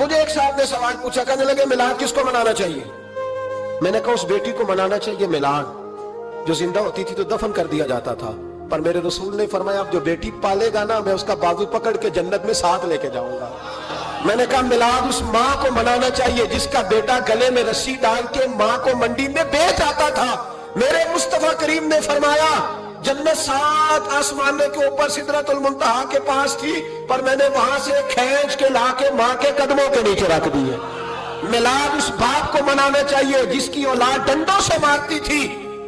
مجھے ایک صاحب نے سوال پوچھا، کہنے لگے میلاد کس کو منانا چاہیے؟ میں نے کہا اس بیٹی کو منانا چاہیے میلاد جو زندہ ہوتی تھی تو دفن کر دیا جاتا تھا، پر میرے رسول نے فرمایا اب جو بیٹی پالے گا نا میں اس کا بازو پکڑ کے جنت میں ساتھ لے کے جاؤں گا۔ میں نے کہا میلاد اس ماں کو منانا چاہیے جس کا بیٹا گلے میں رسی ڈال کے ماں کو منڈی میں بیچ آتا تھا۔ میرے مصطفیٰ کریم نے فرمایا جنت 7 آسمان کے اوپر سدرۃ المنتہا کے پاس تھی، پر میں نے وہاں سے کھینچ کے لا کے ماں کے قدموں کے نیچے رکھ دی ہے۔ میلاد اس باپ کو منانا چاہیے جس کی اولاد ڈنڈوں سے مارتی تھی،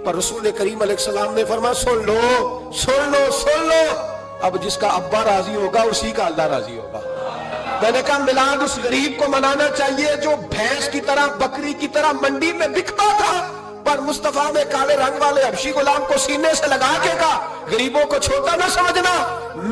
پر رسول کریم علیہ السلام نے فرمایا سن لو سن لو سن لو، اب جس کا ابا راضی ہوگا اسی کا اللہ راضی ہوگا۔ میں نے کہا میلاد اس غریب کو منانا چاہیے جو بھینس کی طرح بکری کی طرح منڈی میں بکتا تھا، پر مصطفیٰ نے کالے رنگ والے حبشی غلام کو سینے سے لگا کے کہا غریبوں کو چھوٹا نہ سمجھنا،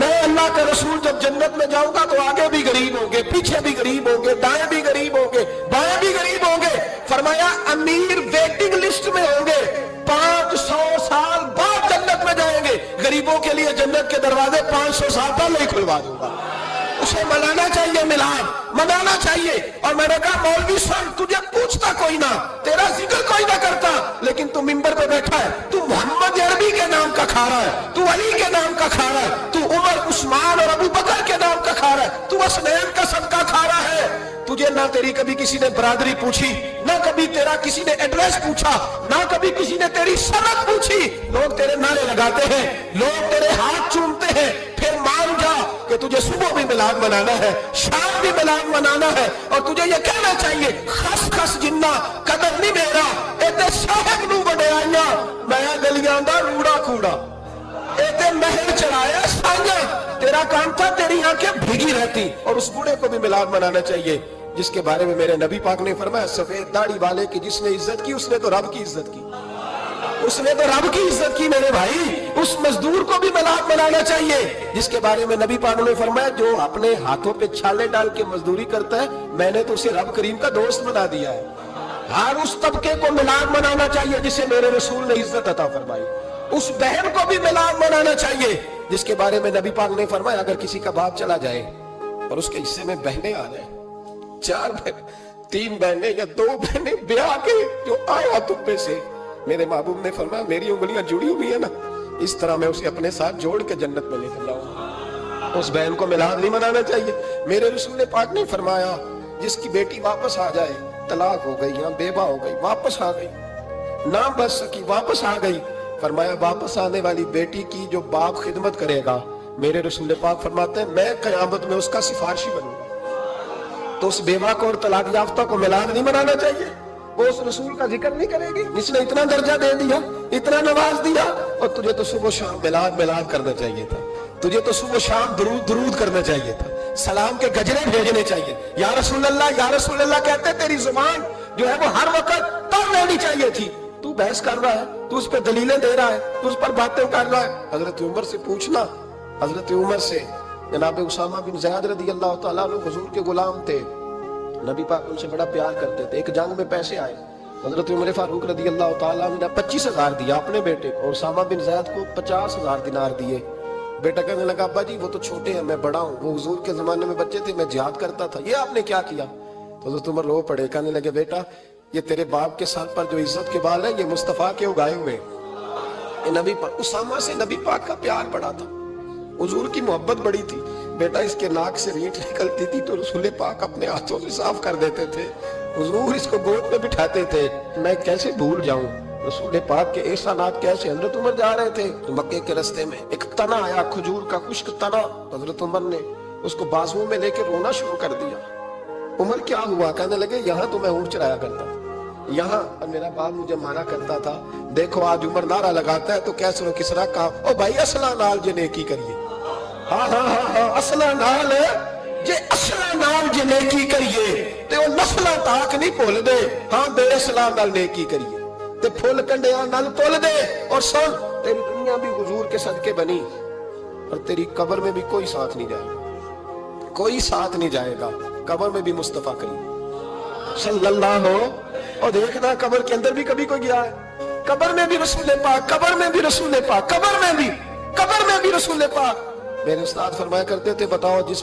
میں اللہ کے رسول جب جنت میں جاؤں گا تو آگے بھی غریب ہوں گے، پیچھے بھی غریب ہوں گے، دائیں بھی غریب ہوں گے، بائیں بھی غریب ہوں گے۔ فرمایا امیر ویٹنگ لسٹ میں ہوں گے، 500 سال بعد جنت میں جائیں گے، غریبوں کے لیے جنت کے دروازے 500 سال پہلے ہی کھلوا دوں گا۔ اسے منانا چاہیے، میلاد منانا چاہیے۔ اور میں نے کہا مولوی صاحب تجھے پوچھتا کوئی نہ، تیرا ذکر کوئی نہ کرتا، لیکن تو منبر پہ بیٹھا ہے، تو محمد عربی کے نام کا کھا رہا ہے، تو علی کے نام کا کھا رہا ہے، تو عمر عثمان اور ابو بکر کے نام کا کھا رہا ہے، تو اسنین کا صدقہ کھا رہا ہے۔ تجھے نہ تیری کبھی کسی نے برادری پوچھی، نہ کبھی تیرا کسی نے ایڈریس پوچھا، نہ کبھی کسی نے تیری سند پوچھی، لوگ تیرے نعرے لگاتے ہیں، لوگ تیرے ہاتھ چومتے ہیں۔ پھر مان جا کہ تجھے صبح بھی میلاد منانا ہے، شام بھی میلاد منانا ہے، اور تجھے یہ کہنا چاہیے خس خس جنہ قدر نہیں میرا ایتے صاحب نو بڑیاں میں گلیاں دا روڑا کوڑا ایتے مہر چڑھایا سانجا، تیرا کام تھا تیری آنکھیں بھیگی رہتی۔ اور اس بوڑھے کو بھی میلاد منانا چاہیے جس کے بارے میں میرے نبی پاک نے فرمایا سفید داڑھی والے کی جس نے عزت کی اس نے تو رب کی عزت کی، اس نے تو رب کی عزت کی میرے بھائی۔ اس مزدور کو بھی میلاد منانا چاہیے جس کے بارے میں نبی پاک نے فرمایا جو اپنے ہاتھوں پہ چھالے ڈال کے مزدوری کرتا ہے میں نے تو اسے رب کریم کا دوست بنا دیا ہے۔ ہر اس طبقے کو میلاد منانا چاہیے جسے میرے رسول نے عزت عطا فرمائی۔ اس بہن کو بھی میلاد منانا چاہیے جس کے بارے میں نبی پاک نے فرمایا اگر کسی کا باپ چلا جائے اور اس کے حصے میں بہنیں آ جائیں، 4 بہن 3 بہنیں یا 2 بہنیں بیاہ کے جو آیا تم پہ سے، میرے محبوب نے فرمایا میری انگلیاں جڑی ہوئی ہیں نا اس طرح میں اسے اپنے ساتھ جوڑ کے جنت میں لے کر جاؤں۔ اس بہن کو میلاد نہیں منانا چاہیے۔ میرے رسول پاک نے فرمایا جس کی بیٹی واپس آ جائے، طلاق ہو گئی یا بیوہ ہو گئی، واپس آ گئی، نہ بچ سکی واپس آ گئی، فرمایا واپس آنے والی بیٹی کی جو باپ خدمت کرے گا میرے رسول پاک فرماتے ہیں میں قیامت میں اس کا سفارشی بنوں گا۔ تو اس بیوہ کو اور طلاق یافتہ کو میلاد نہیں منانا چاہیے، وہ اس رسول کا ذکر نہیں کرے گی جس نے اتنا درجہ دے دیا، اتنا نواز دیا۔ اور تجھے تو صبح و شام میلاد میلاد کرنا چاہیے تھا، تجھے تو صبح و شام درود درود کرنا چاہیے تھا، سلام کے گجرے بھیجنے چاہیے، یا رسول اللہ کہتے تیری زبان جو ہے وہ ہر وقت تر رہنی چاہیے تھی۔ تو بحث کر رہا ہے، تو اس پہ دلیلیں دے رہا ہے، تو اس پر باتیں کر رہا ہے۔ حضرت عمر سے پوچھنا، حضرت عمر سے جناب اسامہ بن زید رضی اللہ تعالیٰ عنہ حضور کے غلام تھے، نبی پاک ان سے بڑا پیار کرتے تھے۔ ایک جنگ میں پیسے آئے، حضرت عمر فاروق رضی اللہ تعالیٰ عنہ نے 25,000 دیا اپنے بیٹے کو، اور اسامہ بن زید کو 50,000 دینار دیے۔ بیٹا کہنے لگا ابا جی وہ تو چھوٹے ہیں میں بڑا ہوں، وہ حضور کے زمانے میں بچے تھے میں جہاد کرتا تھا، یہ آپ نے کیا کیا؟ تو حضرت عمر رو پڑے، کہنے لگے بیٹا یہ تیرے باپ کے سر پر جو عزت کے بال ہیں یہ مصطفیٰ کے اگائے ہوئے، یہ نبی پاک۔ اسامہ سے نبی پاک کا پیار بڑا تھا، حضور کی محبت بڑی تھی۔ بیٹا اس کے ناک سے ریٹ نکلتی تھی تو رسول پاک اپنے ہاتھوں سے صاف کر دیتے تھے، حضور اس کو گود میں بٹھاتے تھے، میں کیسے بھول جاؤں رسول پاک کے احسانات کیسے۔ حضرت عمر جا رہے تھے تو مکے کے رستے میں ایک تنا آیا، کھجور کا خشک تنا، حضرت عمر نے اس کو بازوؤں میں لے کے رونا شروع کر دیا۔ عمر کیا ہوا؟ کہنے لگے یہاں تو میں اونٹ چرایا کرتا تھا، یہاں میرا باپ مجھے مانا کرتا تھا، دیکھو آج عمر نعرہ لگاتا ہے تو کیسر و کسرا کا او بھائی اصلہ نال جے نیکی کریے، ہاں ہاں ہاں ہاں اصلہ نال جے اصلہ نال جے نیکی کریے تے او نسلہ تاک نہیں بھول دے، ہاں بے اصلہ نال نیکی کریے تے پھول کنڈیاں نال تول دے۔ اور سن تیری دنیا بھی حضور کے صدقے بنی اور تیری قبر میں بھی کوئی ساتھ نہیں جائے گا، کوئی ساتھ نہیں جائے گا، قبر میں بھی مصطفیٰ کریم صلی اللہ ہو۔ اور دیکھنا قبر کے اندر بھی کبھی کوئی گیا ہے، قبر میں بھی رسول پاک، قبر میں بھی رسول پاک، قبر میں بھی رسول پاک۔ میرے استاد فرمایا کرتے تھے بتاؤ جس